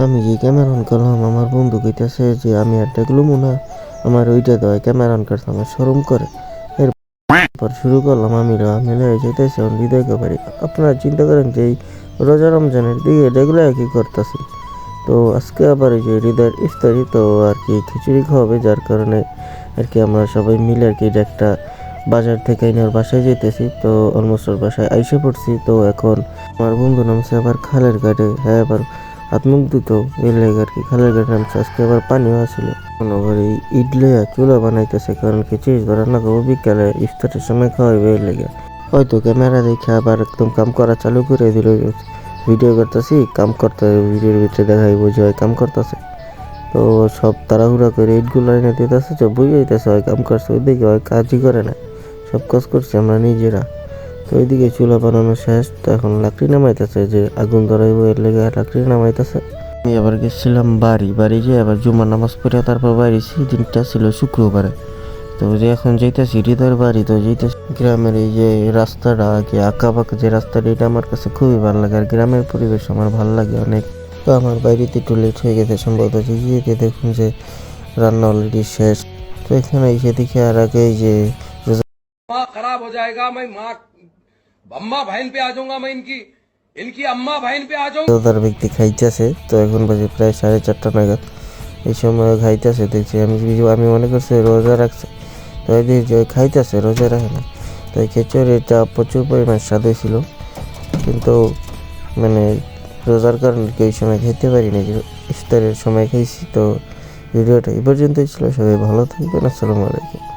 আমি যে camera on করলাম, আমার বন্ধু কইতাছে যে আমি আর দেখলুম না, আমার ওইটা দেওয়া ক্যামেরা অন করছে, আমার শরম করে। এরপর শুরু করলাম আমি যেতেছি হৃদয়কে বাড়ি। আপনারা চিন্তা করেন যে এই রোজা রমজানের দিকে রেগুলার কি করতেছি। তো আজকে আবার এই যে হৃদয়ের ইফতারি, তো আর কি খিচুড়ি খাওয়াবে, যার কারণে আর কি আমরা সবাই মিলে আর কি এটা একটা বাজার থেকে এনে ওর বাসায় যেতেছি। তো অলমোস্ট ওর বাসায় আইসে পড়ছি। তো এখন আমার বন্ধু নামছে আবার খালের ঘাটে, হ্যাঁ আবার হাত মুখ দিত, এর লেগে আর কি খালের ঘাটে নামছে। আজকে আবার পানিও আসছিল। আবার এই ইডলি আর চুলা বানাইতেছে, কারণ খিচুড়ি রান্না করবো বিকালে ইফতারের সময় খাওয়াইবে, এর লেগে হয়তো ক্যামেরা দেখে আবার একদম কাম করা চালু করে দিল। ভিডিও করতেছি, কাম করতে ভিডিওর ভিতরে দেখাই বুঝে হয় কাম করতেছে। তো সব তাড়াহুড়া করে ইটগুলো এনে দিতেছে, তো বুঝে যেতেছে হয় কাম করছে, ওইদিকে হয় কাজই করে না, সব কাজ করছি আমরা নিজেরা। তো ওইদিকে চুলা বানানো শেষ, তো এখন লাকড়ি নামাইতেছে, যে আগুন ধরাইব এর লেগে লাকড়ি নামাইতেছে। আমি আবার গেছিলাম বাড়ি যে আবার জুমার নামাজ পড়ে তারপর বাড়িছি, দিনটা ছিল শুক্রবারে। তো যে এখন যাইতেছি হৃদয়ের বাড়ি, তো যাইতেছি গ্রামের এই যে রাস্তাটা কি আঁকা বাঁকা যে রাস্তাটা, এটা আমার কাছে খুবই ভালো লাগে, আর গ্রামের পরিবেশ আমার ভালো লাগে অনেক। তো আমার বাড়িতে একটু লেট হয়ে গেছে সম্ভবত, গিয়ে দেখুন যে রান্না অলরেডি শেষ। তো এখানে এসে দেখি আর আগে এই যে खराब हो जाएगा, मैं माँ अम्मा बहन पे आ जाऊंगा, मैं इनकी इनकी अम्मा बहन पे आ जाऊंगा। রোজাদার ব্যক্তি খাইতেছে। তো এখন বাজে প্রায় 4:30 নাগাদ। এই সময় খাইতেছে দেখছি, আমি মনে করছি রোজা রাখছে, তো এই যে খাইতেছে, রোজা রাখে না। তো এই খিচুড়িটা প্রচুর পরিমাণ স্বাদ হয়েছিল, কিন্তু মানে রোজার কারণে এই সময় খেতে পারি না, ইফতারের সময় খাইছি। তো ভিডিওটা এই পর্যন্তই ছিল, সবাই ভালো থাকবেন, আসসালামু আলাইকুম।